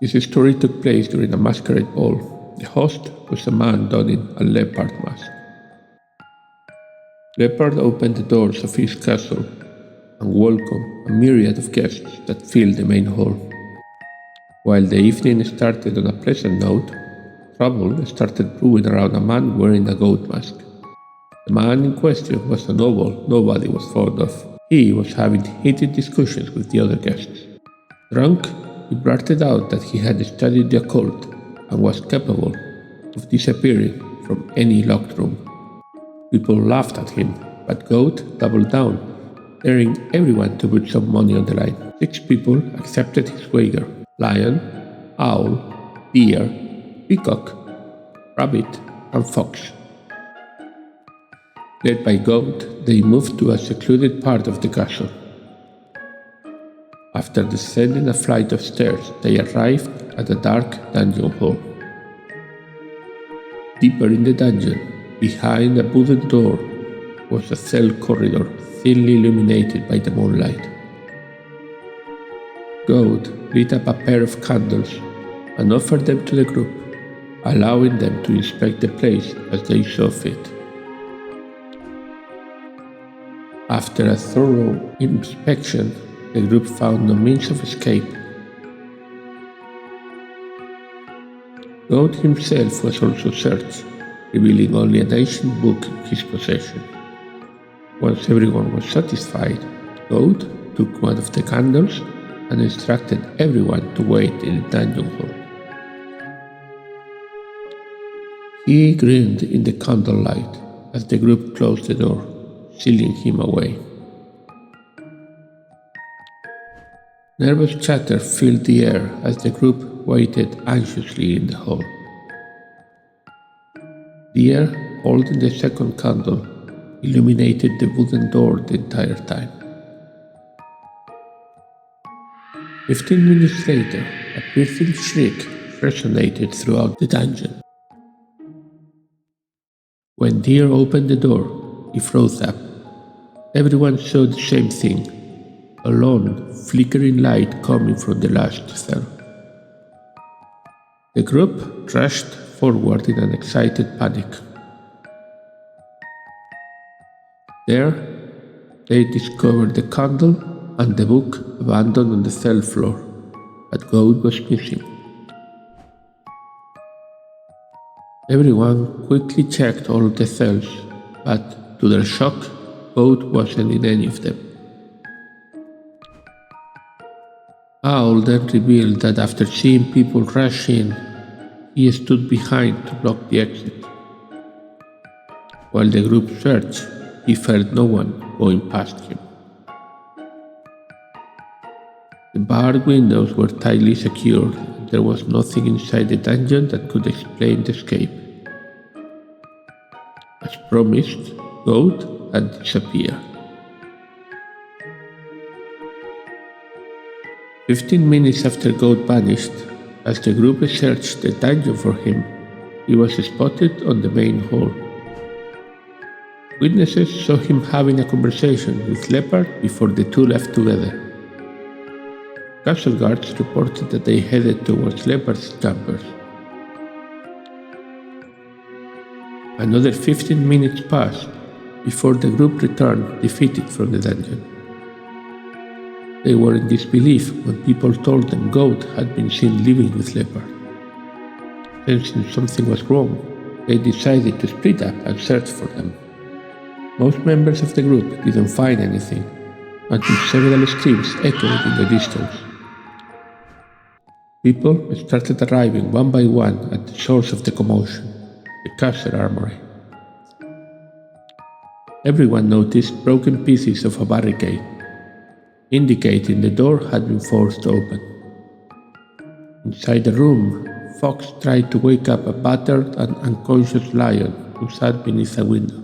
This story took place during a masquerade ball. The host was a man donning a leopard mask. Leopard opened the doors of his castle and welcomed a myriad of guests that filled the main hall. While the evening started on a pleasant note, trouble started brewing around a man wearing a goat mask. The man in question was a noble nobody was fond of. He was having heated discussions with the other guests. Drunk, he blurted out that he had studied the occult and was capable of disappearing from any locked room. People laughed at him, but Goat doubled down, daring everyone to put some money on the line. 6 people accepted his wager: lion, owl, deer, peacock, rabbit, and fox. Led by Goat, they moved to a secluded part of the castle. After descending a flight of stairs, they arrived at a dark dungeon hall. Deeper in the dungeon, behind a wooden door, was a cell corridor thinly illuminated by the moonlight. Goat lit up a pair of candles and offered them to the group, allowing them to inspect the place as they saw fit. After a thorough inspection, the group found no means of escape. Goat himself was also searched, revealing only an ancient book in his possession. Once everyone was satisfied, Goat took one of the candles and instructed everyone to wait in the dungeon hall. He grinned in the candlelight as the group closed the door, sealing him away. Nervous chatter filled the air as the group waited anxiously in the hall. Deer, holding the second candle, illuminated the wooden door the entire time. 15 minutes later, a piercing shriek resonated throughout the dungeon. When Deer opened the door, he froze up. Everyone saw the same thing: a lone, flickering light coming from the last cell. The group rushed forward in an excited panic. There, they discovered the candle and the book abandoned on the cell floor, but Goat was missing. Everyone quickly checked all the cells, but to their shock, Goat wasn't in any of them. Owl then revealed that after seeing people rush in, he stood behind to block the exit. While the group searched, he felt no one going past him. The barred windows were tightly secured, and there was nothing inside the dungeon that could explain the escape. As promised, Goat had disappeared. 15 minutes after Goat vanished, as the group searched the dungeon for him, he was spotted on the main hall. Witnesses saw him having a conversation with Leopard before the two left together. Castle guards reported that they headed towards Leopard's chambers. Another 15 minutes passed before the group returned defeated from the dungeon. They were in disbelief when people told them Goat had been seen living with Leopard. Sensing something was wrong, they decided to split up and search for them. Most members of the group didn't find anything, until several screams echoed in the distance. People started arriving one by one at the source of the commotion, the castle armory. Everyone noticed broken pieces of a barricade, indicating the door had been forced open. Inside the room, Fox tried to wake up a battered and unconscious lion who sat beneath a window.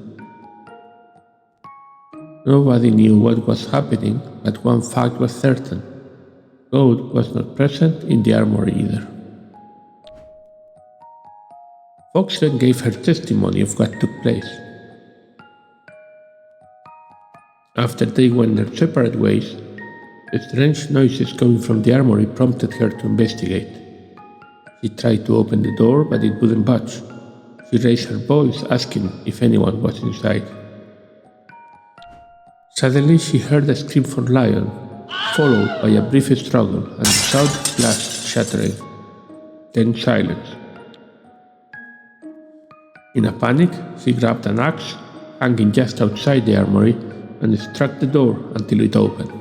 Nobody knew what was happening, but one fact was certain: Goat was not present in the armory either. Fox then gave her testimony of what took place. After they went their separate ways, the strange noises coming from the armory prompted her to investigate. She tried to open the door, but it wouldn't budge. She raised her voice, asking if anyone was inside. Suddenly, she heard a scream from Lion, followed by a brief struggle and the sound of glass shattering. Then silence. In a panic, she grabbed an axe hanging just outside the armory and struck the door until it opened.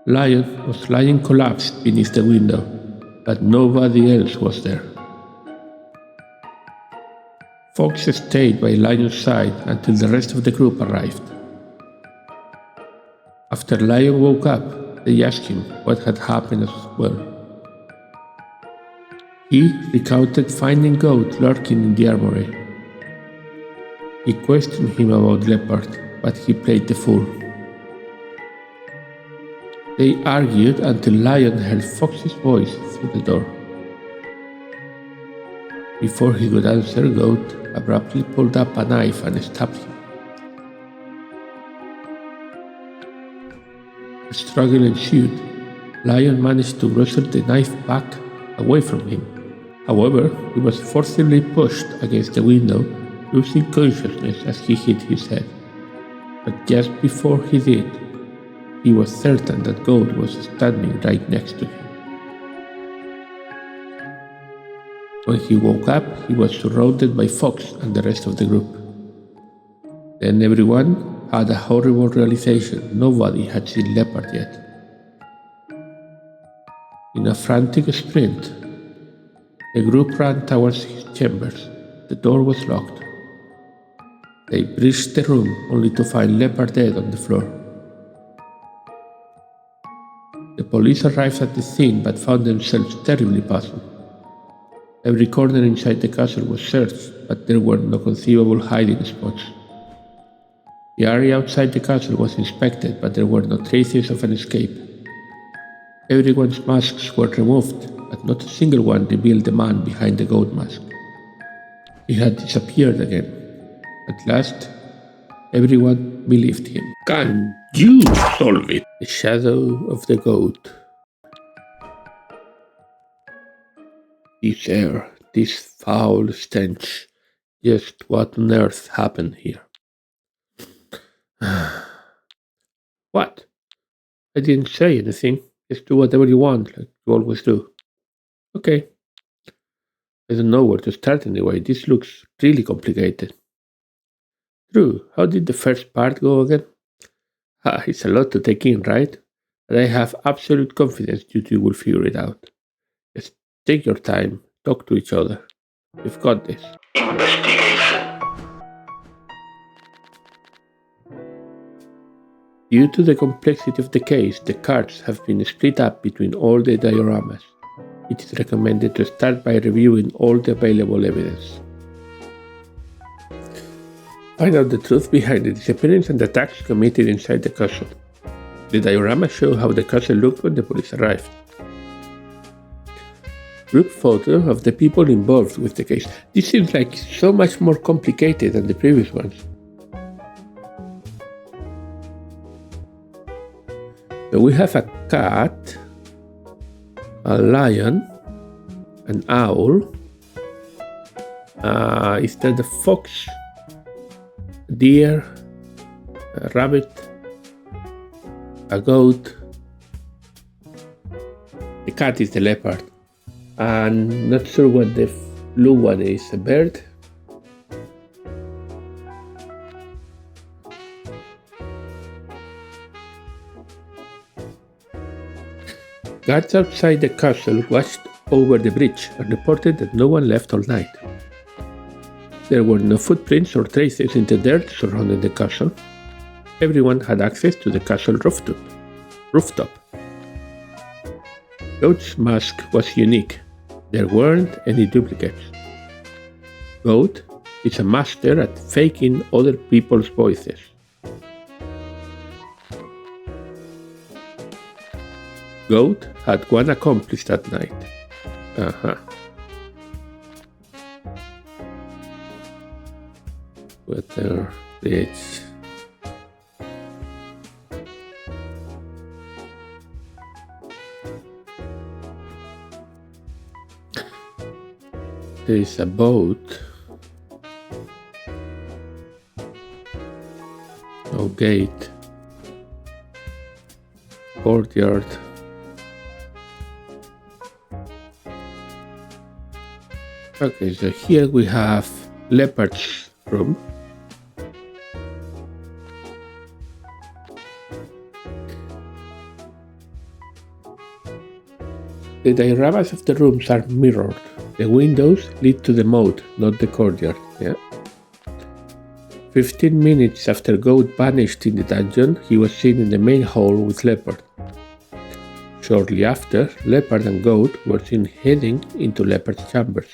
Lion was lying collapsed beneath the window, but nobody else was there. Fox stayed by Lion's side until the rest of the group arrived. After Lion woke up, they asked him what had happened as well. He recounted finding Goat lurking in the armory. He questioned him about Leopard, but he played the fool. They argued until Lion heard Fox's voice through the door. Before he could answer, Goat abruptly pulled up a knife and stabbed him. A struggle ensued. Lion managed to wrestle the knife back away from him. However, he was forcibly pushed against the window, losing consciousness as he hit his head. But just before he did, he was certain that Goat was standing right next to him. When he woke up, he was surrounded by Fox and the rest of the group. Then everyone had a horrible realization: nobody had seen Leopard yet. In a frantic sprint, the group ran towards his chambers. The door was locked. They breached the room only to find Leopard dead on the floor. The police arrived at the scene but found themselves terribly puzzled. Every corner inside the castle was searched, but there were no conceivable hiding spots. The area outside the castle was inspected, but there were no traces of an escape. Everyone's masks were removed, but not a single one revealed the man behind the goat mask. He had disappeared again. At last, everyone believed him. Can you solve it? The shadow of the goat. This air, this foul stench. Just what on earth happened here? What? I didn't say anything. Just do whatever you want, like you always do. Okay. I don't know where to start anyway. This looks really complicated. True. How did the first part go again? It's a lot to take in, right? But I have absolute confidence you two will figure it out. Just take your time, talk to each other. You've got this. Investigation. Due to the complexity of the case, the cards have been split up between all the dioramas. It is recommended to start by reviewing all the available evidence. Find out the truth behind the disappearance and attacks committed inside the castle. The dioramas show how the castle looked when the police arrived. Group photo of the people involved with the case. This seems like so much more complicated than the previous ones. So we have a cat, a lion, an owl. Is there the fox, a deer, a rabbit, a goat? The cat is the leopard. I'm not sure what the blue one is. A bird? Guards outside the castle watched over the bridge and reported that no one left all night. There were no footprints or traces in the dirt surrounding the castle. Everyone had access to the castle rooftop. Goat's mask was unique. There weren't any duplicates. Goat is a master at faking other people's voices. Goat had one accomplice that night. Weather, bridge. There is a boat. No gate. Courtyard. Okay, so here we have Leopard's room. The dioramas of the rooms are mirrored. The windows lead to the moat, not the courtyard. 15 minutes after Goat vanished in the dungeon, he was seen in the main hall with Leopard. Shortly after, Leopard and Goat were seen heading into Leopard's chambers.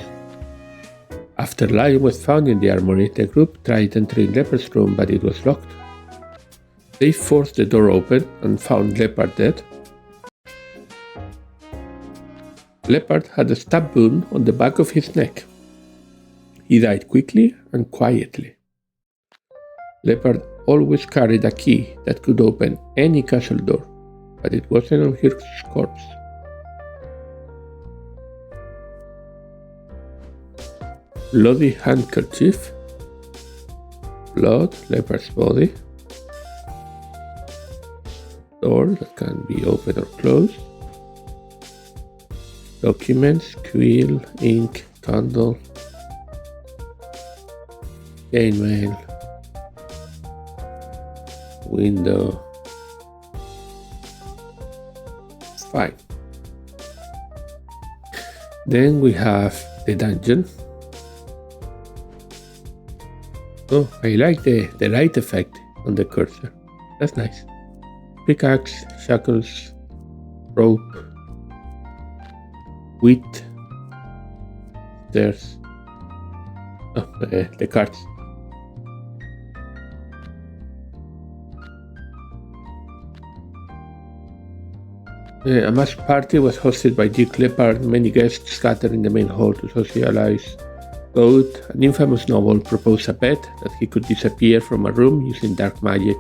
After Lion was found in the armory, the group tried entering Leopard's room, but it was locked. They forced the door open and found Leopard dead. Leopard had a stab wound on the back of his neck. He died quickly and quietly. Leopard always carried a key that could open any castle door, but it wasn't on his corpse. Bloody handkerchief. Blood, Leopard's body. Door that can be opened or closed. Documents, quill, ink, candle, chainmail, window. Fine. Then we have the dungeon. Oh, I like the light effect on the cursor. That's nice. Pickaxe, shackles, rope, wheat, stairs. Oh, the cards. A masked party was hosted by Dick Leopard. Many guests scattered in the main hall to socialize. Goat, an infamous noble, proposed a bet that he could disappear from a room using dark magic.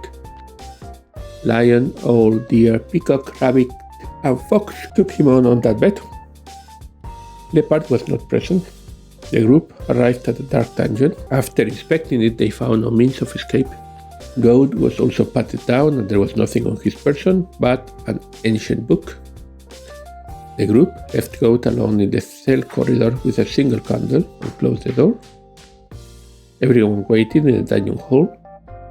Lion, owl, deer, peacock, rabbit, and fox took him on that bet. Leopard was not present. The group arrived at the dark dungeon. After inspecting it, they found no means of escape. Goat was also patted down and there was nothing on his person but an ancient book. The group left Goat alone in the cell corridor with a single candle and closed the door. Everyone waited in the dungeon hall.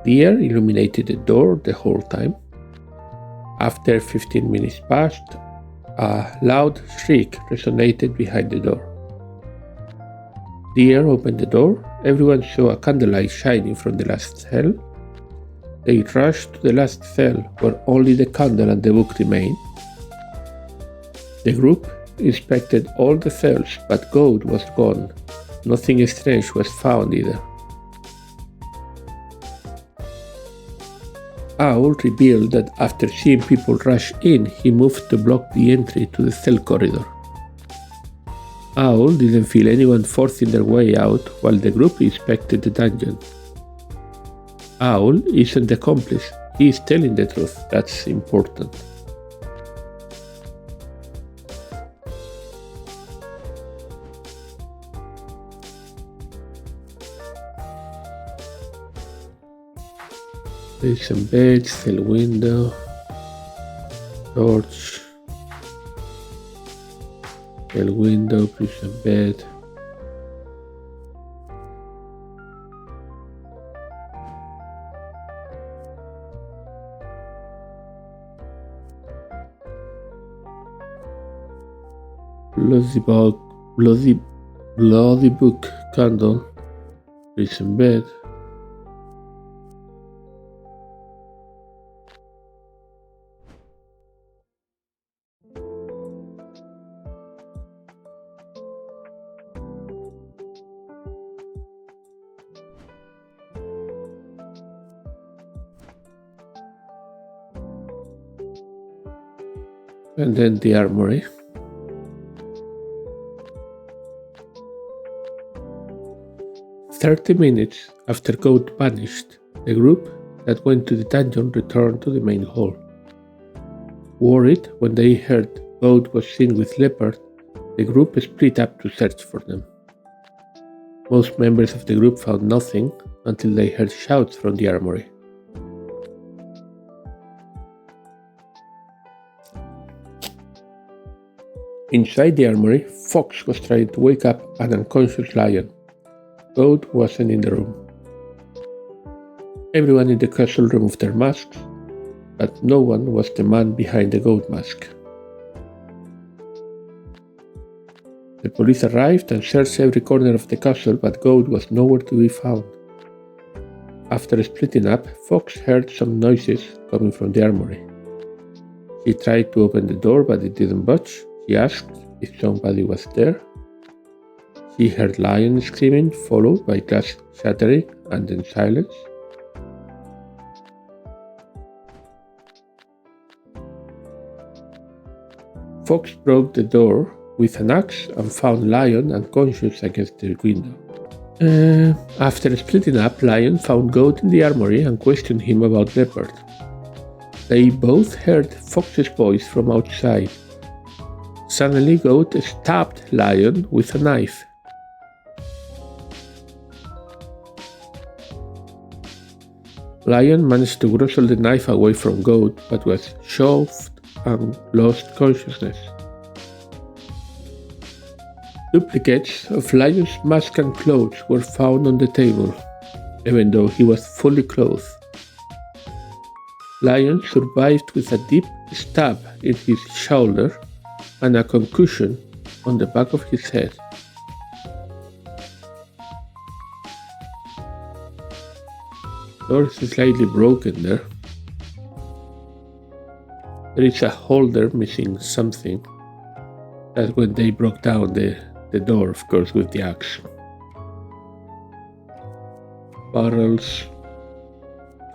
Deer illuminated the door the whole time. After 15 minutes passed, a loud shriek resonated behind the door. Deer opened the door. Everyone saw a candlelight shining from the last cell. They rushed to the last cell where only the candle and the book remained. The group inspected all the cells, but Goat was gone. Nothing strange was found either. Owl revealed that after seeing people rush in, he moved to block the entry to the cell corridor. Owl didn't feel anyone forcing their way out while the group inspected the dungeon. Owl isn't the accomplice, he is telling the truth, that's important. Prison bed, cell window, torch, cell window, prison bed. Bloody book, candle, prison bed. And then the armory. "30 minutes after Goat vanished, the group that went to the dungeon returned to the main hall. Worried when they heard Goat was seen with Leopard, the group split up to search for them. Most members of the group found nothing until they heard shouts from the armory. Inside the armory, Fox was trying to wake up an unconscious lion. Goat wasn't in the room. Everyone in the castle removed their masks, but no one was the man behind the goat mask. The police arrived and searched every corner of the castle, but Goat was nowhere to be found. After splitting up, Fox heard some noises coming from the armory. She tried to open the door, but it didn't budge. She asked if somebody was there. She heard lion screaming, followed by glass shattering, and then silence. Fox broke the door with an axe and found Lion unconscious against the window. After splitting up, Lion found Goat in the armory and questioned him about Leopard. They both heard Fox's voice from outside. Suddenly, Goat stabbed Lion with a knife. Lion managed to wrestle the knife away from Goat, but was shoved and lost consciousness. Duplicates of Lion's mask and clothes were found on the table, even though he was fully clothed. Lion survived with a deep stab in his shoulder and a concussion on the back of his head. Door is slightly broken there. There is a holder missing something. That's when they broke down the door, of course, with the axe. Barrels,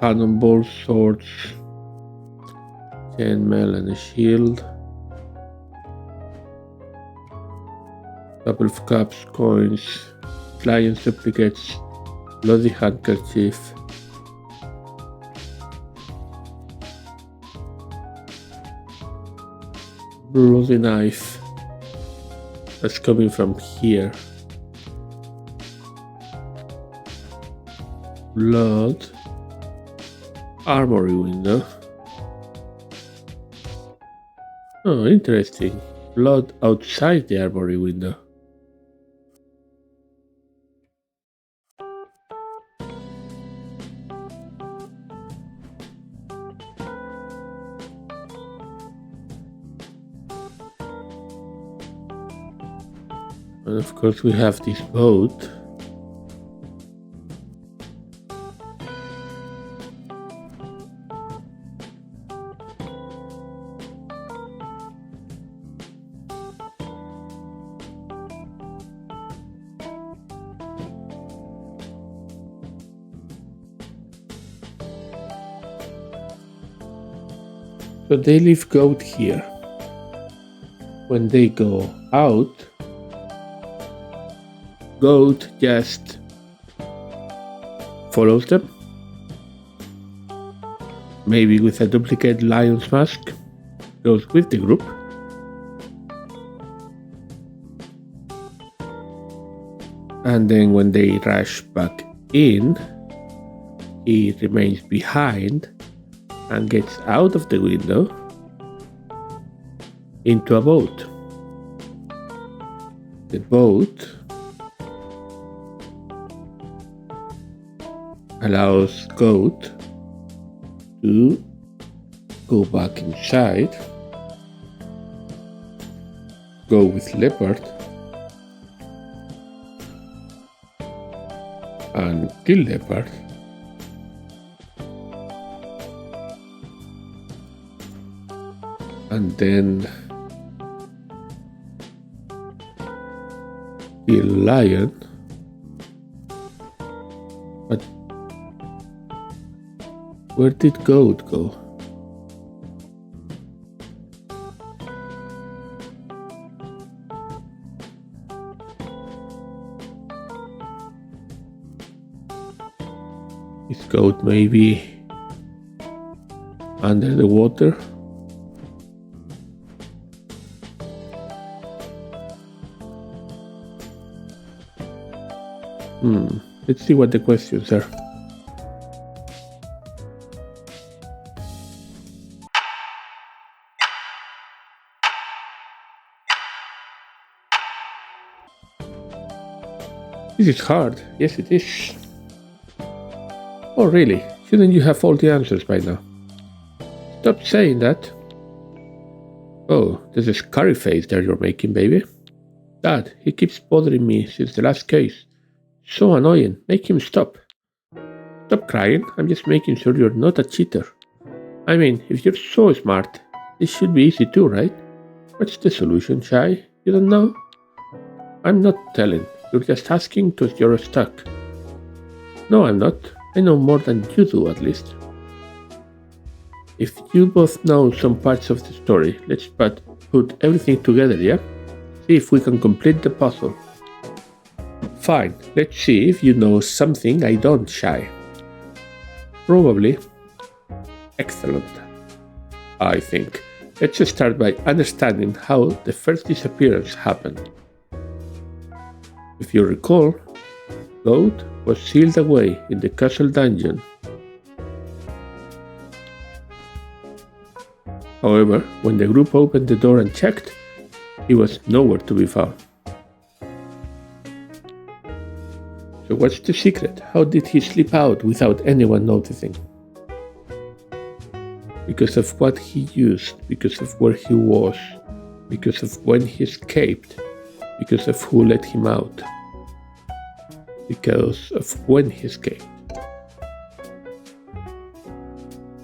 cannonballs, swords, chainmail and a shield. Couple of cups, coins, lion's duplicates, bloody handkerchief. Bloody knife that's coming from here. Blood. Armory window. Oh, interesting. Blood outside the armory window. And of course we have this boat. So they leave Goat here. When they go out, Goat just follows them, maybe with a duplicate lion's mask, goes with the group, and then when they rush back in, he remains behind and gets out of the window into a boat. The boat allows Goat to go back inside, go with Leopard, and kill Leopard. And then kill Lion. But where did Goat go? Is Goat maybe under the water? Let's see what the questions are. This is hard. Yes, it is. Oh, really? Shouldn't you have all the answers by now? Stop saying that. Oh, there's a scary face there you're making, baby. Dad, he keeps bothering me since the last case. So annoying. Make him stop. Stop crying. I'm just making sure you're not a cheater. I mean, if you're so smart, this should be easy too, right? What's the solution, Shy? You don't know? I'm not telling. You're just asking because you're stuck. No, I'm not. I know more than you do, at least. If you both know some parts of the story, let's put everything together, yeah? See if we can complete the puzzle. Fine, let's see if you know something I don't, Shy. Probably. Excellent. I think. Let's just start by understanding how the first disappearance happened. If you recall, Goat was sealed away in the castle dungeon. However, when the group opened the door and checked, he was nowhere to be found. So what's the secret? How did he slip out without anyone noticing? Because of what he used, because of where he was, because of when he escaped, because of who let him out, because of when he escaped.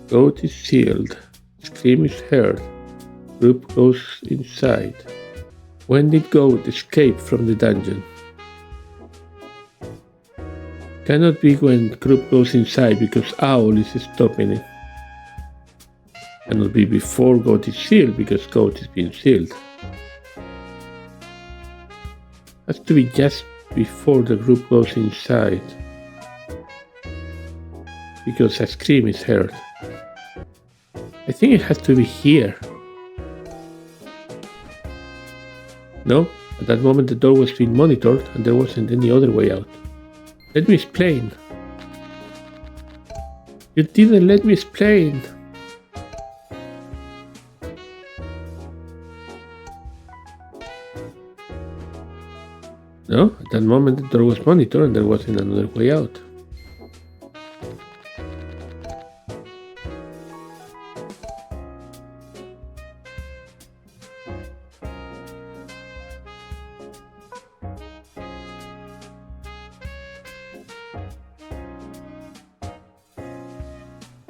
Goat is sealed, scream is heard, group goes inside. When did Goat escape from the dungeon? Cannot be when group goes inside because Owl is stopping it. Cannot be before Goat is sealed because Goat is being sealed. Has to be just before the group goes inside because a scream is heard. I think it has to be here. No, at that moment the door was being monitored and there wasn't any other way out. Let me explain. You didn't let me explain. No, at that moment the door was monitored and there wasn't another way out.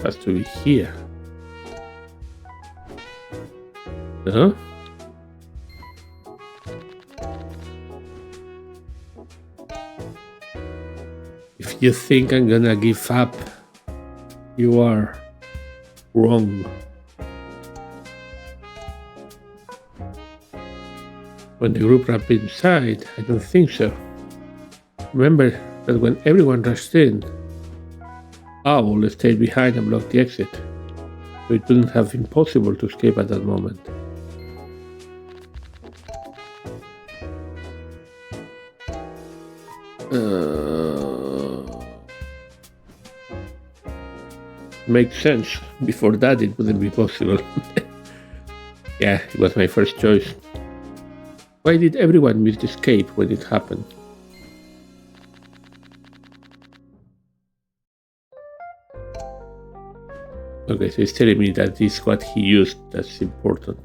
Has to be here. No? If you think I'm gonna give up, you are wrong. When the group ran inside, I don't think so. Remember that when everyone rushed in, Owl stayed behind and blocked the exit, so it wouldn't have been possible to escape at that moment. Makes sense. Before that, it wouldn't be possible. Yeah, it was my first choice. Why did everyone miss the escape when it happened? Okay, so he's telling me that this is what he used that's important.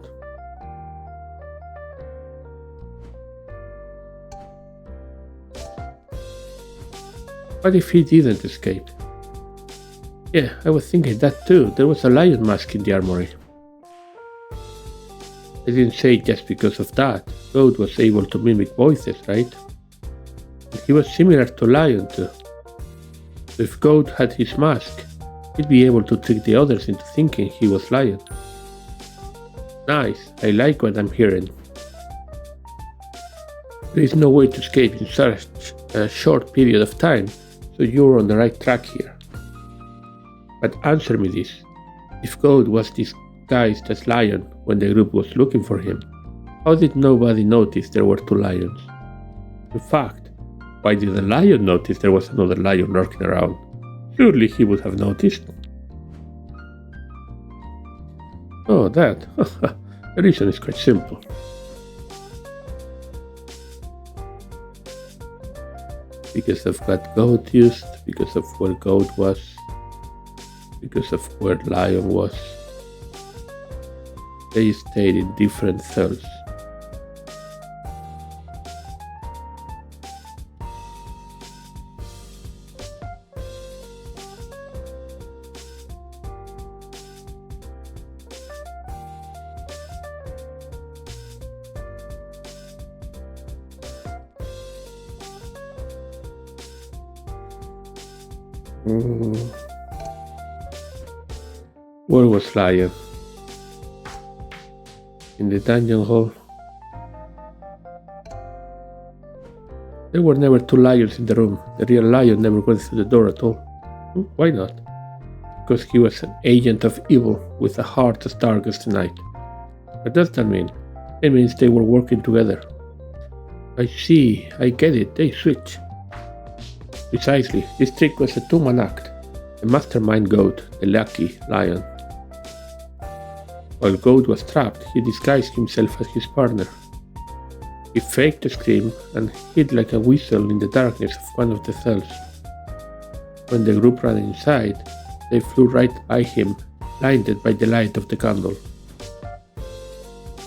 What if he didn't escape? Yeah, I was thinking that too. There was a lion mask in the armory. I didn't say just because of that. Goat was able to mimic voices, right? And he was similar to Lion too. So if Goat had his mask, he'd be able to trick the others into thinking he was Lion. Nice, I like what I'm hearing. There is no way to escape in such a short period of time, so you're on the right track here. But answer me this. If Goat was disguised as Lion when the group was looking for him, how did nobody notice there were two lions? In fact, Why did the lion notice there was another lion lurking around? Surely he would have noticed. Oh, that. The reason is quite simple. Because of what goat used, because of where goat was, because of where lion was. They stayed in different cells. Where was lion? In the dungeon hall. There were never two lions in the room. The real lion never went through the door at all. Why not? Because he was an agent of evil with a heart as dark as the night. What does that mean? It means they were working together. I see, I get it, they switch. Precisely, this trick was a two-man act. The mastermind goat, the lucky lion. While Goat was trapped, he disguised himself as his partner. He faked a scream and hid like a weasel in the darkness of one of the cells. When the group ran inside, they flew right by him, blinded by the light of the candle.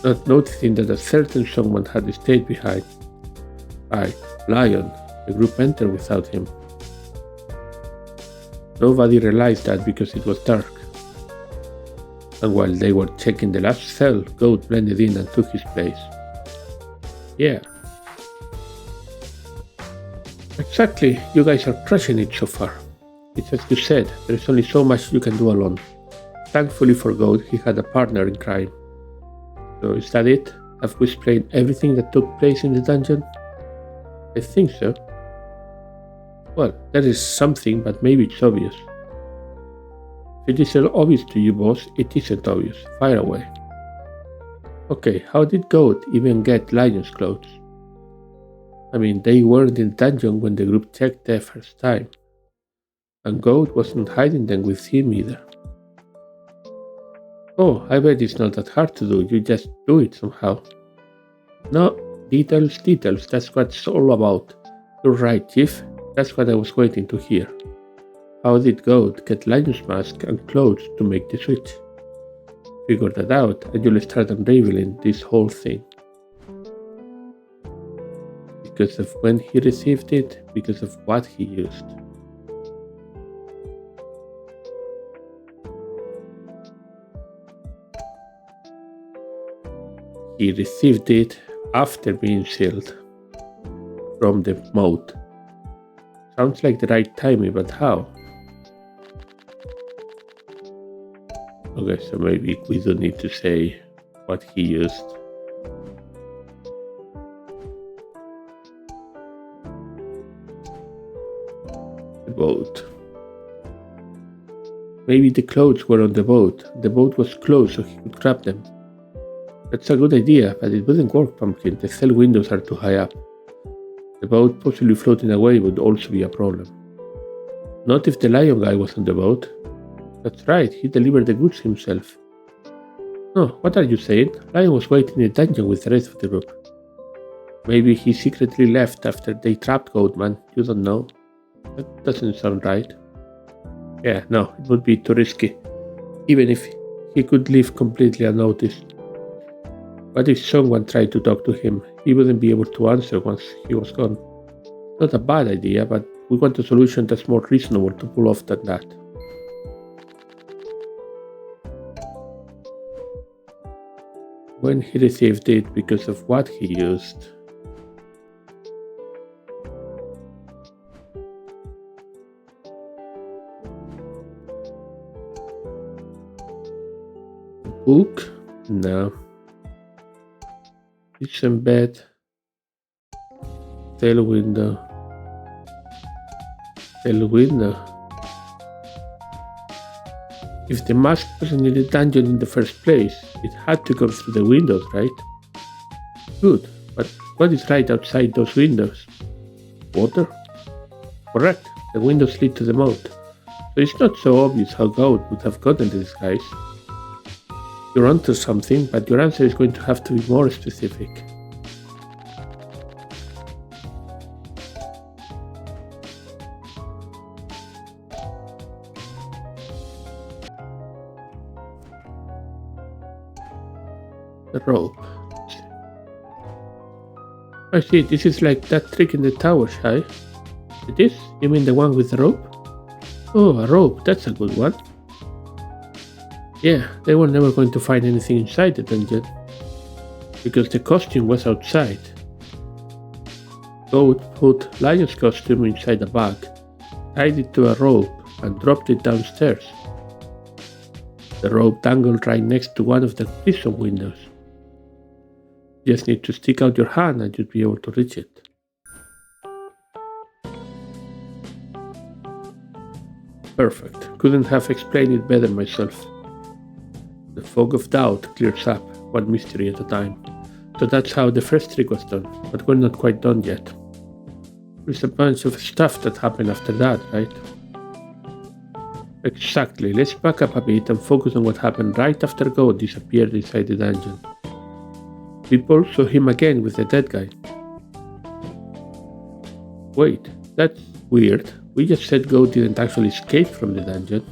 Not noticing that a certain someone had stayed behind. Right, Lion, the group entered without him. Nobody realized that because it was dark. And while they were checking the last cell, Goat blended in and took his place. Yeah. Exactly, you guys are crushing it so far. It's as you said, there is only so much you can do alone. Thankfully for Goat, he had a partner in crime. So is that it? Have we explained everything that took place in the dungeon? I think so. Well, that is something, but maybe it's obvious. If it is obvious to you, boss, it isn't obvious. Fire away. Okay, how did Goat even get Lion's clothes? I mean, they weren't in the dungeon when the group checked the first time. And Goat wasn't hiding them with him either. Oh, I bet it's not that hard to do, you just do it somehow. No, details, that's what it's all about. You're right, Chief, that's what I was waiting to hear. How did Goat get Lion's mask and clothes to make the switch? Figure that out and you'll start unraveling this whole thing. Because of when he received it, because of what he used. He received it after being sealed from the moat. Sounds like the right timing, but how? Okay, so maybe we don't need to say what he used. The boat. Maybe the clothes were on the boat. The boat was closed so he could grab them. That's a good idea, but it wouldn't work, Pumpkin. The cell windows are too high up. The boat possibly floating away would also be a problem. Not if the lion guy was on the boat. That's right, he delivered the goods himself. No, what are you saying? Lion was waiting in the dungeon with the rest of the group. Maybe he secretly left after they trapped Goatman, you don't know. That doesn't sound right. Yeah, no, it would be too risky. Even if he could leave completely unnoticed. What if someone tried to talk to him? He wouldn't be able to answer once he was gone. Not a bad idea, but we want a solution that's more reasonable to pull off than that. When he received it, because of what he used. Book? No. Kitchen bed. Cell window. Cell window. If the mask wasn't in the dungeon in the first place, it had to come through the windows, right? Good, but what is right outside those windows? Water? Correct, the windows lead to the moat. So it's not so obvious how Goat would have gotten the disguise. You're onto something, but your answer is going to have to be more specific. The rope. I see, this is like that trick in the tower, Shy. It is? You mean the one with the rope? Oh, a rope, that's a good one. Yeah, they were never going to find anything inside the dungeon, because the costume was outside. Goat put Lion's costume inside a bag, tied it to a rope, and dropped it downstairs. The rope dangled right next to one of the prison windows. You just need to stick out your hand and you'd be able to reach it. Perfect. Couldn't have explained it better myself. The fog of doubt clears up, one mystery at a time. So that's how the first trick was done, but we're not quite done yet. There's a bunch of stuff that happened after that, right? Exactly. Let's back up a bit and focus on what happened right after Goat disappeared inside the dungeon. People saw him again with the dead guy. Wait, that's weird. We just said Goat didn't actually escape from the dungeon.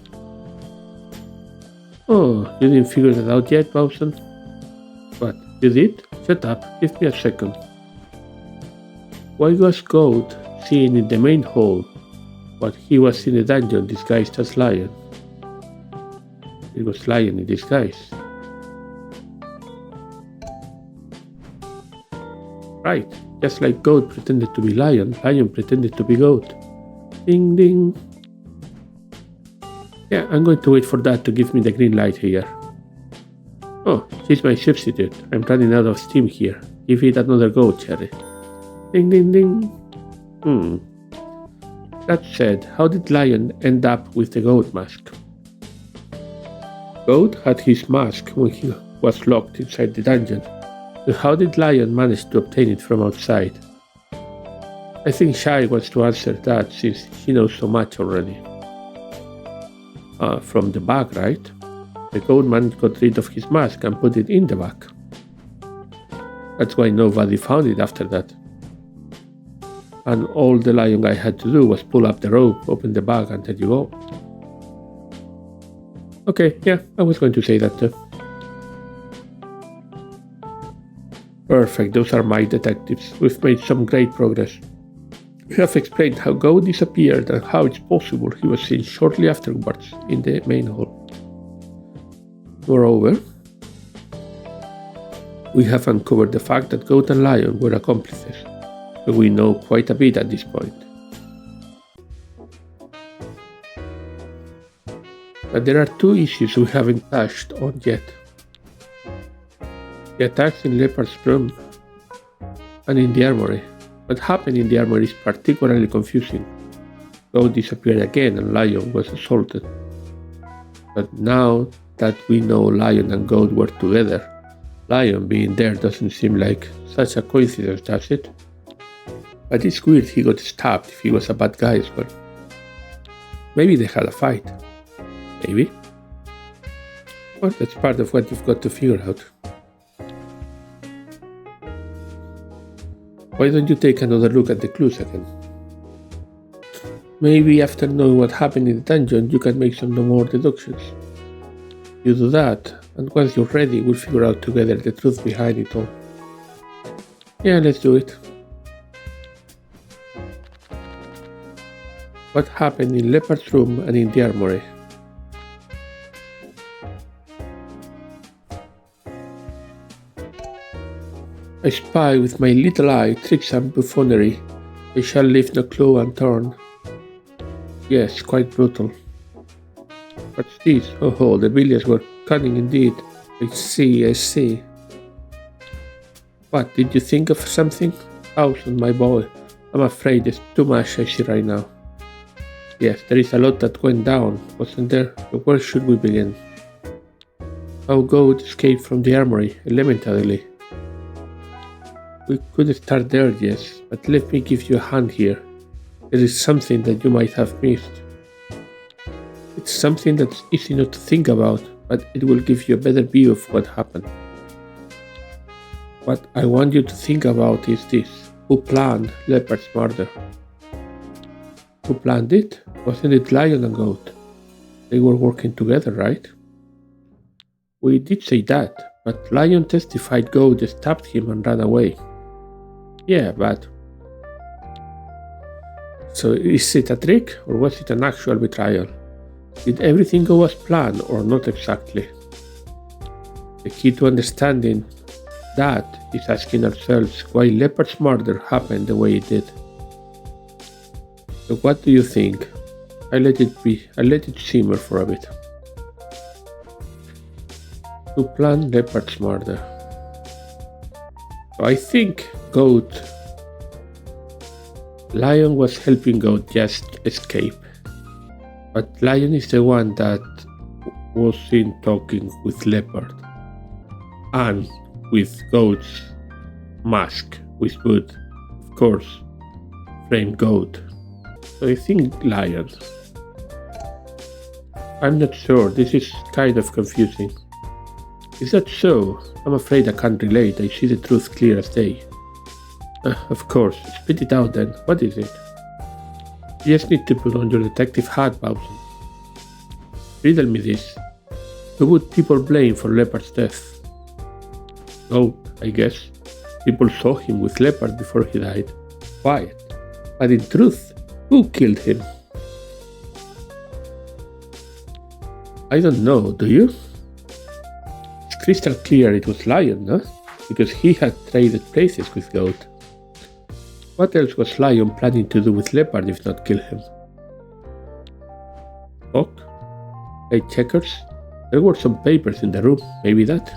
Oh, you didn't figure that out yet, Bowson? What, you did? Shut up, give me a second. Why was Goat seeing in the main hall what he was in the dungeon disguised as Lion? It was Lion in disguise. Right, just like Goat pretended to be Lion, Lion pretended to be Goat. Ding ding. Yeah, I'm going to wait for that to give me the green light here. Oh, she's my substitute. I'm running out of steam here. Give it another go, Cherry. Ding ding ding. That said, how did Lion end up with the goat mask? Goat had his mask when he was locked inside the dungeon. So how did Lion manage to obtain it from outside? I think Shy wants to answer that since he knows so much already. From the bag, right? The goat man got rid of his mask and put it in the bag. That's why nobody found it after that. And all the Lion guy had to do was pull up the rope, open the bag, and there you go. Okay, yeah, I was going to say that too. Perfect, those are my detectives. We've made some great progress. We have explained how Goat disappeared and how it's possible he was seen shortly afterwards in the main hall. Moreover, we have uncovered the fact that Goat and Lion were accomplices, so we know quite a bit at this point. But there are two issues we haven't touched on yet. The attacks in Leopard's room and in the armory. What happened in the armory is particularly confusing. Goat disappeared again and Lion was assaulted. But now that we know Lion and Goat were together, Lion being there doesn't seem like such a coincidence, does it? But it's weird he got stabbed if he was a bad guy as well. Maybe they had a fight. Maybe. Well, that's part of what you've got to figure out. Why don't you take another look at the clues again? Maybe after knowing what happened in the dungeon, you can make some more deductions. You do that, and once you're ready, we'll figure out together the truth behind it all. Yeah, let's do it. What happened in Leopard's room and in the armory? I spy with my little eye tricks and buffoonery. I shall leave no clue unturned. Yes, quite brutal. What's this? Oh, the billiards were cunning indeed. I see. What, did you think of something? Bowson, my boy. I'm afraid there's too much I see right now. Yes, there is a lot that went down, wasn't there? But where should we begin? How Goat escaped from the armory, elementarily. We could start there, yes, but let me give you a hand here. there is something that you might have missed. It's something that's easy not to think about, but it will give you a better view of what happened. What I want you to think about is this. Who planned Leopard's murder? Who planned it? Wasn't it Lion and Goat? They were working together, right? We did say that, but Lion testified Goat stabbed him and ran away. Yeah, but... So is it a trick, or was it an actual betrayal? Did everything go as planned, or not exactly? The key to understanding that is asking ourselves why Leopard's murder happened the way it did. So what do you think? I let it simmer for a bit. To plan Leopard's murder. So I think Lion was helping Goat just escape. But Lion is the one that was seen talking with Leopard. And with Goat's mask, which would, of course, frame Goat. So I think Lion. I'm not sure, this is kind of confusing. Is that so? I'm afraid I can't relate, I see the truth clear as day. Of course, spit it out then, what is it? You just need to put on your detective hat, Bowson. Riddle me this. Who would people blame for Leopard's death? Goat, I guess. People saw him with Leopard before he died. Quiet. But in truth, who killed him? I don't know, do you? It's crystal clear it was Lion, no? Because he had traded places with Goat. What else was Lion planning to do with Leopard if not kill him? Talk? Play checkers? There were some papers in the room, maybe that?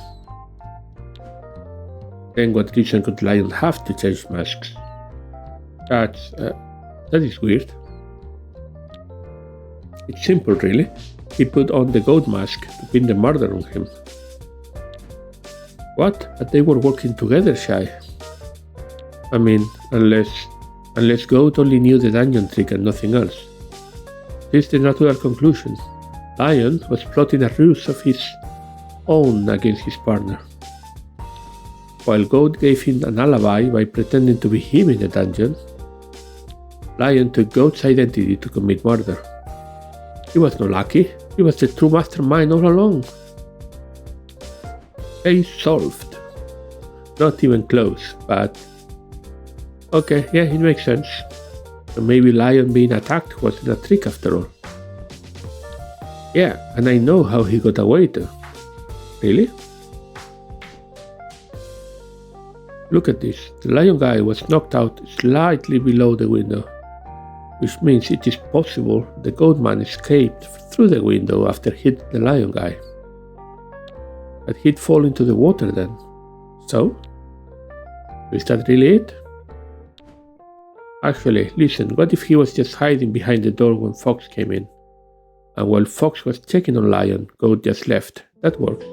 Then what reason could Lion have to change masks? That is weird. It's simple, really. He put on the Goat mask to pin the murder on him. What? But they were working together, Shy. I mean, unless Goat only knew the dungeon trick and nothing else. This is the natural conclusion. Lion was plotting a ruse of his own against his partner. While Goat gave him an alibi by pretending to be him in the dungeon, Lion took Goat's identity to commit murder. He was not lucky, he was the true mastermind all along. Case solved. Not even close, but... Okay, yeah, it makes sense. So maybe Lion being attacked wasn't a trick after all. Yeah, and I know how he got away too. Really? Look at this. The Lion guy was knocked out slightly below the window, which means it is possible the Goat man escaped through the window after hitting the Lion guy. But he'd fall into the water then. So? Is that really it? Actually, listen, what if he was just hiding behind the door when Fox came in? And while Fox was checking on Lion, Goat just left. That works.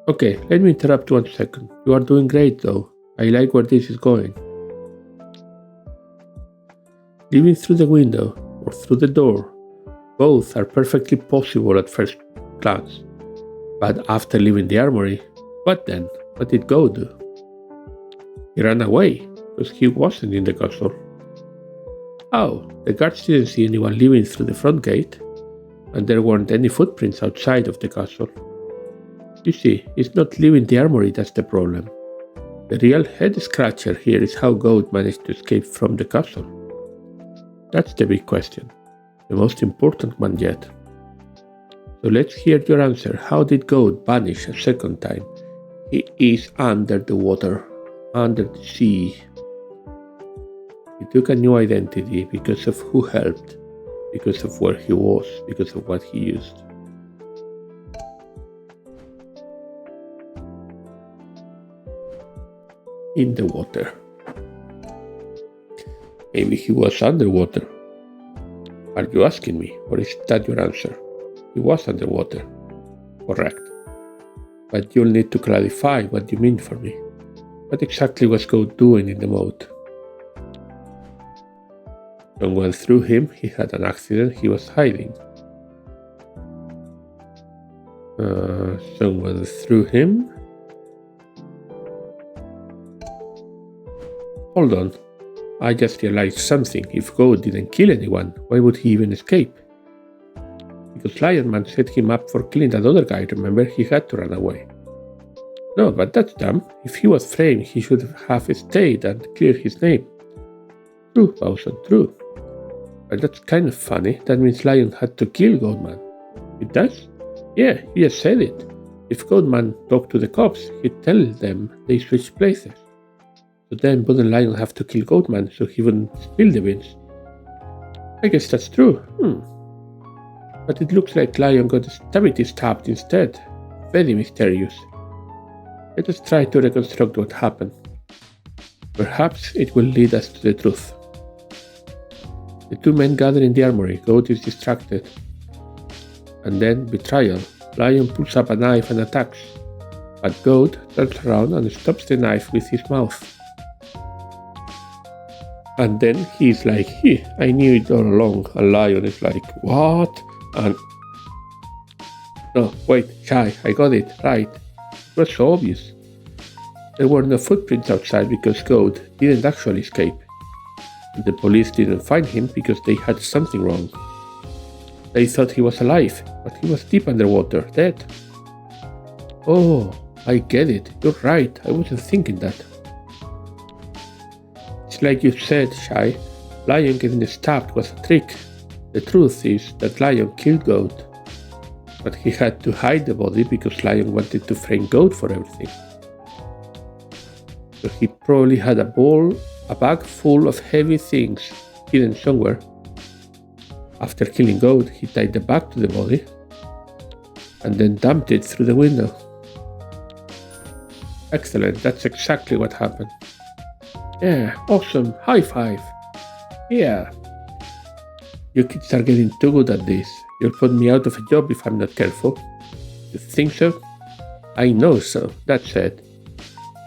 Okay, let me interrupt 1 second. You are doing great though. I like where this is going. Leaving through the window or through the door, both are perfectly possible at first glance. But after leaving the armory, what then? What did Goat do? He ran away, because he wasn't in the castle. Oh, the guards didn't see anyone leaving through the front gate, and there weren't any footprints outside of the castle. You see, it's not leaving the armory that's the problem. The real head-scratcher here is how Goat managed to escape from the castle. That's the big question, the most important one yet. So let's hear your answer. How did Goat vanish a second time? He is under the water, under the sea. He took a new identity because of who helped, because of where he was, because of what he used. In the water. Maybe he was underwater. Are you asking me, or is that your answer? He was underwater. Correct. But you'll need to clarify what you mean for me. What exactly was Goat doing in the moat? Someone threw him, he had an accident, he was hiding. Someone threw him. Hold on, I just realized something. If God didn't kill anyone, why would he even escape? Because Lion Man set him up for killing that other guy, remember? He had to run away. No, but that's dumb. If he was framed, he should have stayed and cleared his name. True, Bowser, true. But that's kind of funny. That means Lion had to kill Goatman. It does? Yeah, you just said it. If Goatman talked to the cops, he'd tell them they switched places. So then wouldn't Lion have to kill Goatman so he wouldn't spill the beans? I guess that's true. But it looks like Lion got stability stabbed instead. Very mysterious. Let us try to reconstruct what happened. Perhaps it will lead us to the truth. The two men gather in the armory. Goat is distracted. And then betrayal. Lion pulls up a knife and attacks. But Goat turns around and stops the knife with his mouth. And then he's like, I knew it all along. And Lion is like, what? And no, wait, Shy, I got it, right. It was so obvious. There were no footprints outside because Goat didn't actually escape. And the police didn't find him because they had something wrong. They thought he was alive, but he was deep underwater, dead. Oh, I get it. You're right, I wasn't thinking that. It's like you said, Shy. Lion getting stabbed was a trick. The truth is that Lion killed Goat. But he had to hide the body because Lion wanted to frame Goat for everything. So he probably had a bag full of heavy things hidden somewhere. After killing Goat, he tied the bag to the body and then dumped it through the window. Excellent, that's exactly what happened. Yeah, awesome, high five. Yeah. You kids are getting too good at this. You'll put me out of a job if I'm not careful. You think so? I know so, that said.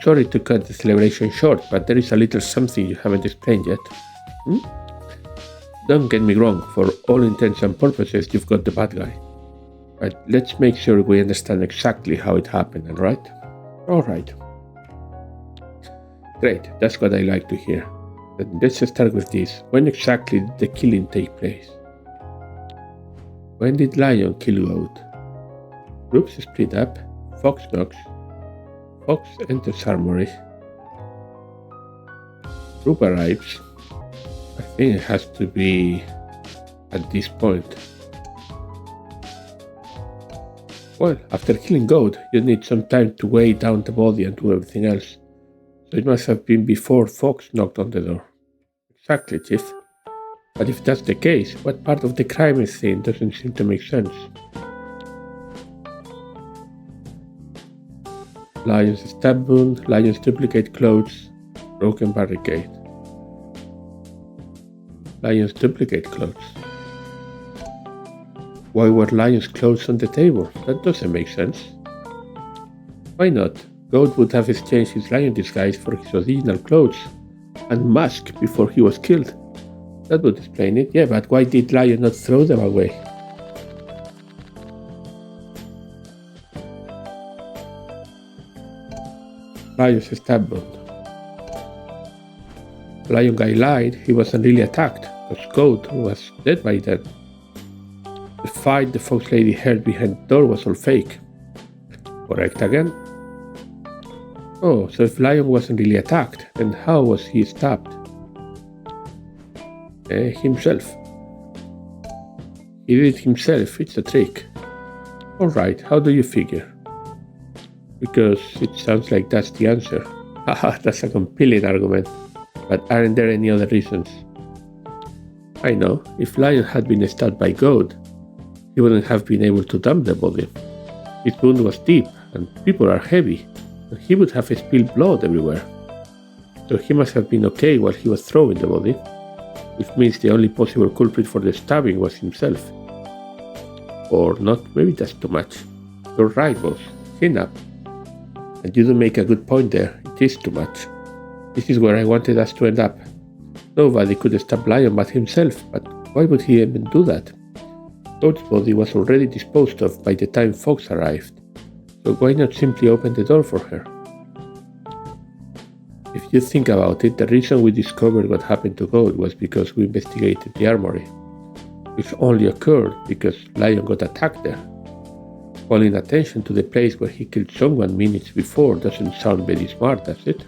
Sorry to cut the celebration short, but there is a little something you haven't explained yet. Don't get me wrong, for all intents and purposes you've got the bad guy. But let's make sure we understand exactly how it happened, alright? Alright. Great, that's what I like to hear. But let's start with this. When exactly did the killing take place? When did Lion kill Goat? Groups split up. Fox knocks. Fox enters armory. Group arrives. I think it has to be at this point. Well, after killing Goat, you need some time to weigh down the body and do everything else. So it must have been before Fox knocked on the door. Exactly, Chief. But if that's the case, what part of the crime scene doesn't seem to make sense? Lion's stab wound, Lion's duplicate clothes, broken barricade. Lion's duplicate clothes. Why were Lion's clothes on the table? That doesn't make sense. Why not? Goat would have exchanged his lion disguise for his original clothes and mask before he was killed. That would explain it. Yeah, but why did Lion not throw them away? Lion's stab wound. Lion guy lied, he wasn't really attacked, because Goat was dead by then. The fight the fox lady held behind the door was all fake. Correct again? Oh, so if Lion wasn't really attacked, then how was he stabbed? Himself. He did it himself, it's a trick. Alright, how do you figure? Because it sounds like that's the answer. Haha, that's a compelling argument. But aren't there any other reasons? I know, if Lion had been stabbed by Goat, he wouldn't have been able to dump the body. His wound was deep, and people are heavy, and he would have spilled blood everywhere. So he must have been okay while he was throwing the body, which means the only possible culprit for the stabbing was himself. Or not, maybe that's too much. You're right, boss. Chin up. And you do make a good point there, it is too much. This is where I wanted us to end up. Nobody could stop Lion but himself, but why would he even do that? Goat's body was already disposed of by the time Fox arrived, so why not simply open the door for her? If you think about it, the reason we discovered what happened to Goat was because we investigated the armory, which only occurred because Lion got attacked there. Calling attention to the place where he killed someone minutes before doesn't sound very smart, does it?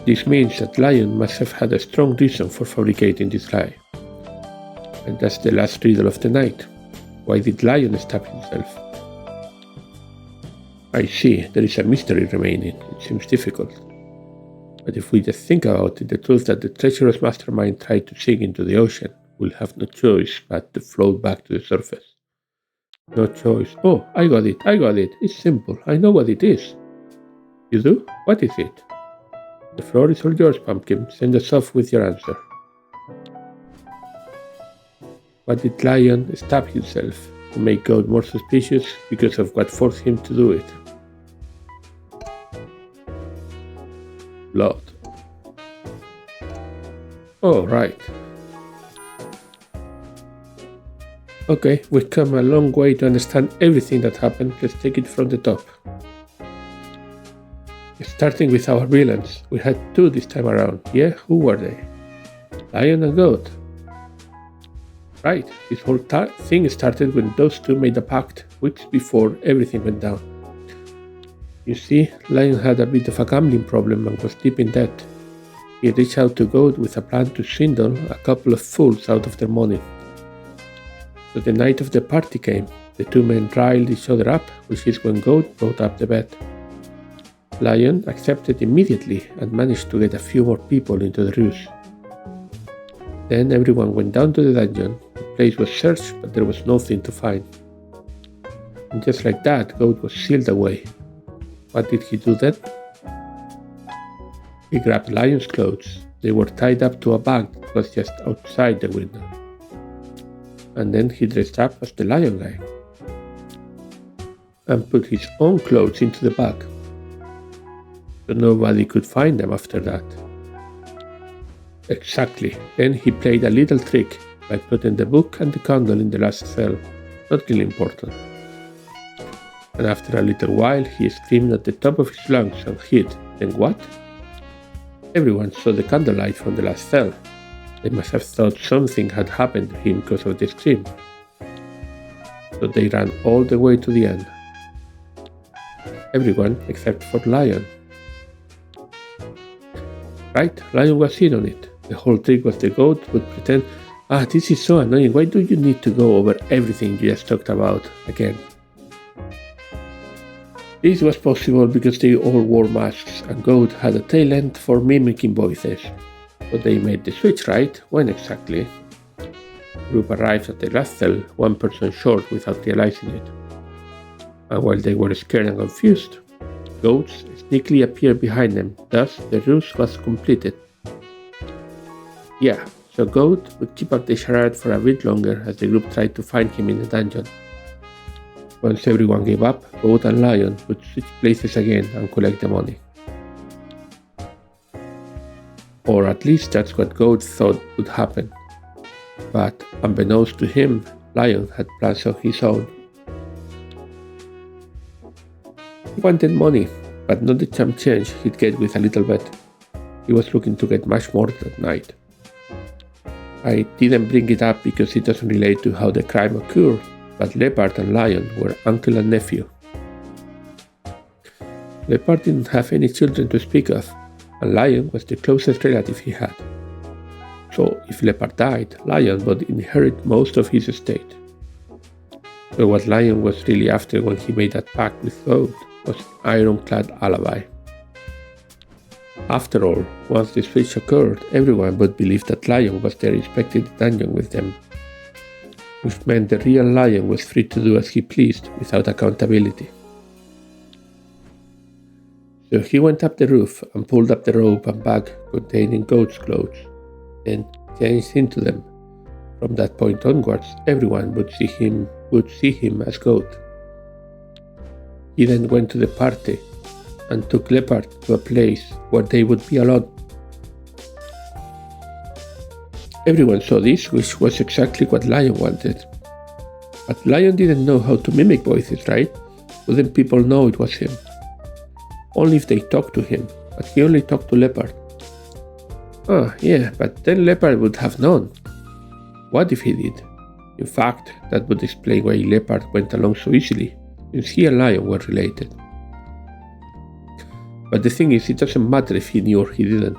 This means that Lion must have had a strong reason for fabricating this lie. And that's the last riddle of the night. Why did Lion stab himself? I see, there is a mystery remaining. It seems difficult. But if we just think about it, the truth that the treacherous mastermind tried to sink into the ocean will have no choice but to float back to the surface. No choice. Oh, I got it. It's simple. I know what it is. You do? What is it? The floor is all yours, Pumpkin. Send us off with your answer. Why did Lion stab himself? To make Goat more suspicious because of what forced him to do it. Blood. Oh, right. Okay, we've come a long way to understand everything that happened. Let's take it from the top. Starting with our villains, we had two this time around. Yeah, who were they? Lion and Goat. Right, this whole thing started when those two made a pact weeks before everything went down. You see, Lion had a bit of a gambling problem and was deep in debt. He reached out to Goat with a plan to swindle a couple of fools out of their money. So the night of the party came. The two men riled each other up, which is when Goat brought up the bet. Lion accepted immediately and managed to get a few more people into the ruse. Then everyone went down to the dungeon. The place was searched, but there was nothing to find. And just like that, Goat was sealed away. What did he do then? He grabbed Lion's clothes. They were tied up to a bag that was just outside the window. And then he dressed up as the Lion guy and put his own clothes into the bag. So nobody could find them after that. Exactly. Then he played a little trick by putting the book and the candle in the last cell. Not really important. And after a little while, he screamed at the top of his lungs and hid. Then what? Everyone saw the candlelight from the last cell. They must have thought something had happened to him because of the scream. So they ran all the way to the end. Everyone except for Lion. Right, Lion was in on it. The whole trick was the Goat would pretend, this is so annoying, why do you need to go over everything you just talked about again? This was possible because they all wore masks and Goat had a talent for mimicking voices. But they made the switch right. When exactly? The group arrived at the last cell, one person short without realizing it. And while they were scared and confused, Goats sneakily appeared behind them, thus the ruse was completed. Yeah, so Goat would keep up the charade for a bit longer as the group tried to find him in the dungeon. Once everyone gave up, Goat and Lion would switch places again and collect the money. Or at least that's what Goat thought would happen. But unbeknownst to him, Lion had plans of his own. He wanted money, but not the chump change he'd get with a little bet. He was looking to get much more that night. I didn't bring it up because it doesn't relate to how the crime occurred, but Leopard and Lion were uncle and nephew. Leopard didn't have any children to speak of, and Lion was the closest relative he had. So if Leopard died, Lion would inherit most of his estate. So what Lion was really after when he made that pact with Goat was an ironclad alibi. After all, once the switch occurred, everyone would believe that Lion was there inspecting the dungeon with them, which meant the real Lion was free to do as he pleased without accountability. So he went up the roof and pulled up the rope and bag containing Goat's clothes, then changed into them. From that point onwards, everyone would see him as Goat. He then went to the party and took Leopard to a place where they would be alone. Everyone saw this, which was exactly what Lion wanted. But Lion didn't know how to mimic voices, right? Wouldn't people know it was him? Only if they talked to him, but he only talked to Leopard. Oh, yeah, but then Leopard would have known. What if he did? In fact, that would explain why Leopard went along so easily, since he and Lion were related. But the thing is, it doesn't matter if he knew or he didn't,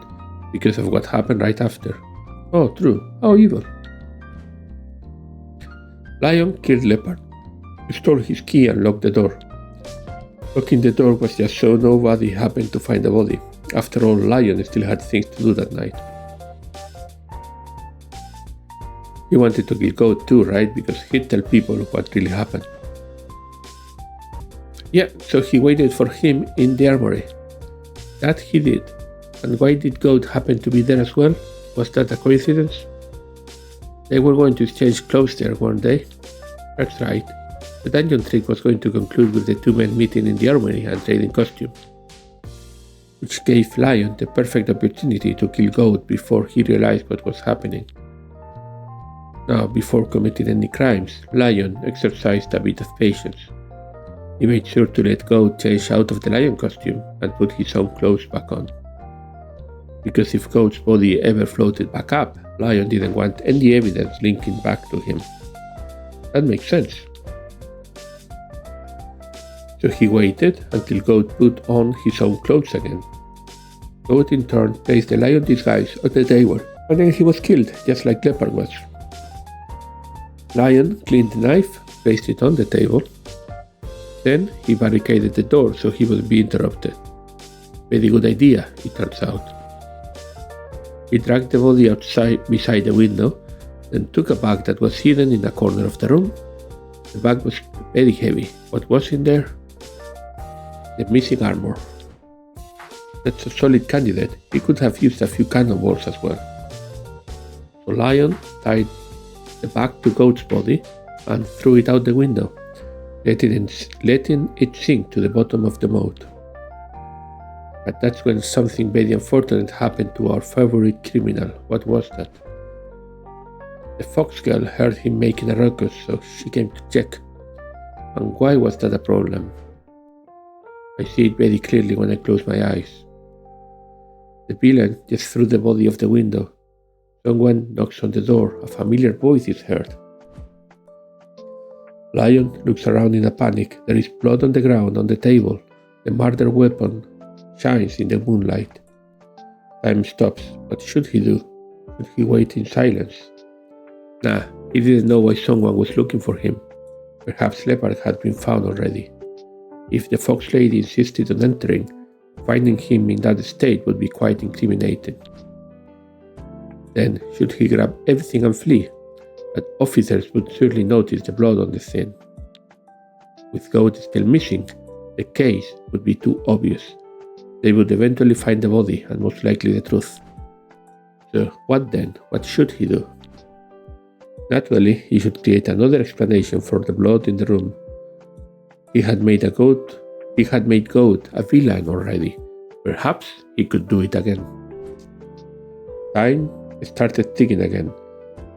because of what happened right after. Oh, true. How evil. Lion killed Leopard, stole his key and locked the door. Locking the door was just so nobody happened to find the body. After all, Lion still had things to do that night. He wanted to kill Goat too, right? Because he'd tell people what really happened. Yeah, so he waited for him in the armory. That he did. And why did Goat happen to be there as well? Was that a coincidence? They were going to exchange clothes there, weren't they? That's right. The dungeon trick was going to conclude with the two men meeting in the armory and trading costumes, which gave Lion the perfect opportunity to kill Goat before he realized what was happening. Now, before committing any crimes, Lion exercised a bit of patience. He made sure to let Goat change out of the lion costume and put his own clothes back on. Because if Goat's body ever floated back up, Lion didn't want any evidence linking back to him. That makes sense. So he waited until Goat put on his own clothes again. Goat in turn placed the lion disguise on the table, and then he was killed, just like Leopard was. Lion cleaned the knife, placed it on the table. Then he barricaded the door so he wouldn't be interrupted. Very good idea, it turns out. He dragged the body outside beside the window, then took a bag that was hidden in a corner of the room. The bag was very heavy. What was in there? The missing armor. That's a solid candidate. He could have used a few cannonballs as well. So Lion tied the bag to Goat's body and threw it out the window, letting it sink to the bottom of the moat. But that's when something very unfortunate happened to our favorite criminal. What was that? The fox girl heard him making a ruckus, so she came to check. And why was that a problem? I see it very clearly when I close my eyes. The villain just threw the body off the window. Someone knocks on the door. A familiar voice is heard. Lion looks around in a panic. There is blood on the ground on the table. The murder weapon shines in the moonlight. Time stops. What should he do? Should he wait in silence? Nah, he didn't know why someone was looking for him. Perhaps Leopard had been found already. If the fox lady insisted on entering, finding him in that state would be quite incriminating. Then, should he grab everything and flee? But officers would surely notice the blood on the scene. With Goat still missing, the case would be too obvious. They would eventually find the body and most likely the truth. So what then? What should he do? Naturally, he should create another explanation for the blood in the room. He had made Goat a villain already. Perhaps he could do it again. Time started ticking again.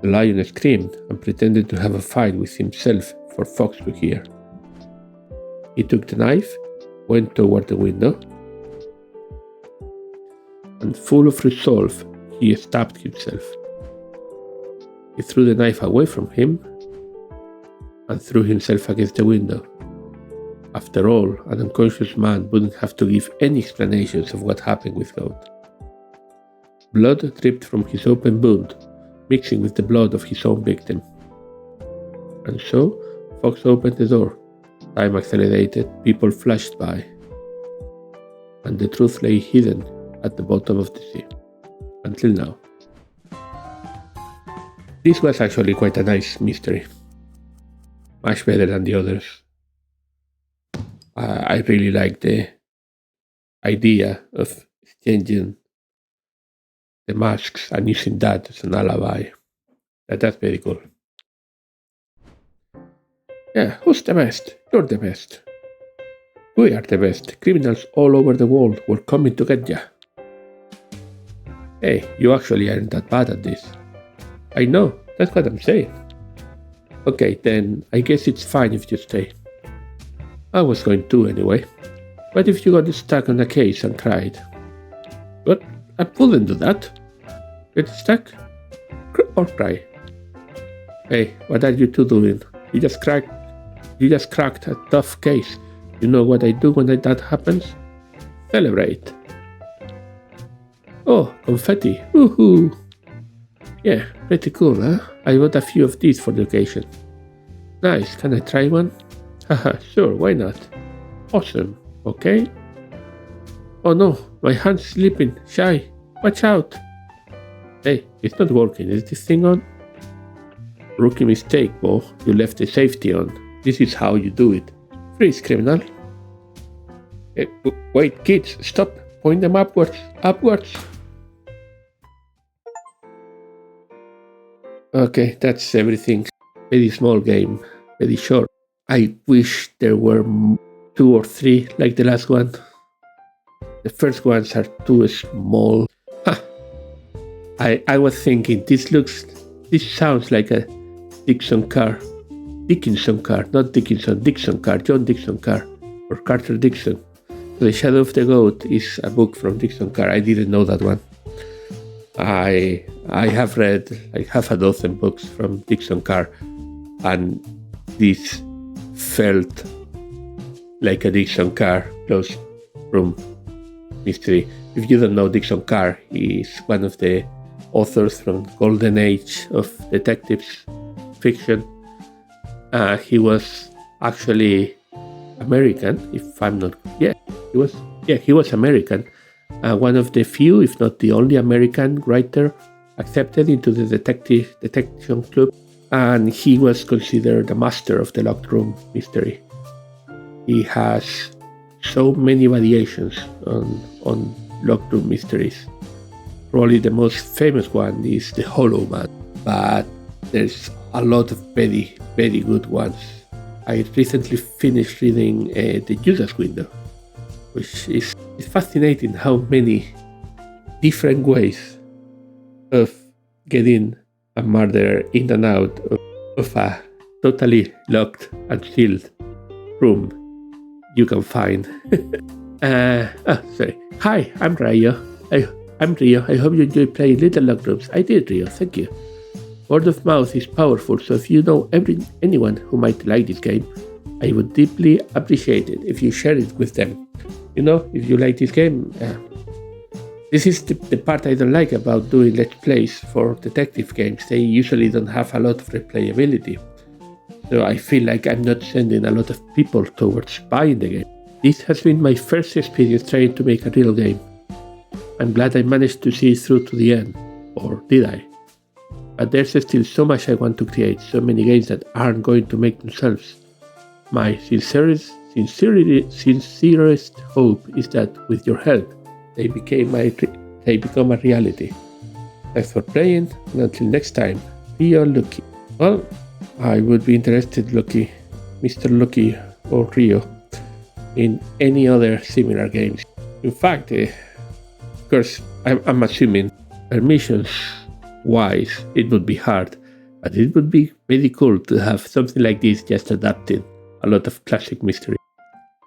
The lion screamed and pretended to have a fight with himself for Fox to hear. He took the knife, went toward the window, and full of resolve, he stabbed himself. He threw the knife away from him and threw himself against the window. After all, an unconscious man wouldn't have to give any explanations of what happened with Goat. Blood dripped from his open wound, mixing with the blood of his own victim. And so, Fox opened the door. Time accelerated, people flashed by, and the truth lay hidden at the bottom of the sea. Until now. This was actually quite a nice mystery. Much better than the others. I really like the idea of exchanging the masks and using that as an alibi. That's very cool. Yeah, who's the best? You're the best. We are the best. Criminals all over the world were coming to get ya. Hey, you actually aren't that bad at this. I know, that's what I'm saying. Okay, then I guess it's fine if you stay. I was going to anyway. What if you got stuck on a case and cried? What? I wouldn't do that. Get stuck? Or cry? Hey, what are you two doing? You just cracked a tough case. You know what I do when that happens? Celebrate. Oh, confetti. Woohoo! Yeah, pretty cool, huh? I bought a few of these for the occasion. Nice, can I try one? Haha, sure, why not? Awesome, okay? Oh no, my hand's slipping. Shy, watch out! Hey, it's not working, is this thing on? Rookie mistake, Bo. You left the safety on. This is how you do it. Freeze, criminal. Hey, wait, kids, stop. Point them upwards. Upwards. Okay, that's everything. Very small game. Very short. I wish there were 2 or 3 like the last one. The first ones are too small. Huh. I was thinking, this sounds like a Dickinson Carr, not Dickinson, Dickson Carr, John Dickson Carr, or Carter Dickson. So The Shadow of the Goat is a book from Dickson Carr. I didn't know that one. I have read like half a dozen books from Dickson Carr, and this felt like a Dickson Carr closed room mystery. If you don't know Dickson Carr, he is one of the authors from golden age of detectives fiction. He was actually American, if I'm not. He was American. One of the few, if not the only American writer accepted into the detection club, and he was considered the master of the locked room mystery. He has so many variations on locked room mysteries. Probably the most famous one is the Hollow Man, but there's a lot of very, very good ones. I recently finished reading The Judas Window, which is fascinating how many different ways of getting a murderer in and out of a totally locked and sealed room you can find. Sorry. Hi, I'm Rio. I'm Rio. I hope you enjoy playing Little Locked Rooms. I did, Rio. Thank you. Word of mouth is powerful, so if you know anyone who might like this game, I would deeply appreciate it if you share it with them. You know, if you like this game, this is the part I don't like about doing Let's Plays for detective games. They usually don't have a lot of replayability. So I feel like I'm not sending a lot of people towards buying the game. This has been my first experience trying to make a real game. I'm glad I managed to see it through to the end. Or did I? But there's still so much I want to create, so many games that aren't going to make themselves. My sincerest hope is that with your help, they become a reality. Thanks for playing, and until next time, riolucci. Well, I would be interested, Lucky, Mr. Lucky or Rio, in any other similar games. In fact, of course, I'm assuming permissions-wise, it would be hard, but it would be really cool to have something like this just adapting a lot of classic mystery.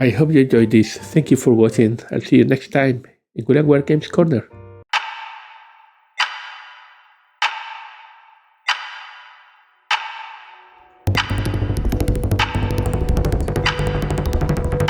I hope you enjoyed this. Thank you for watching. I'll see you next time in Good and Weird Games Corner.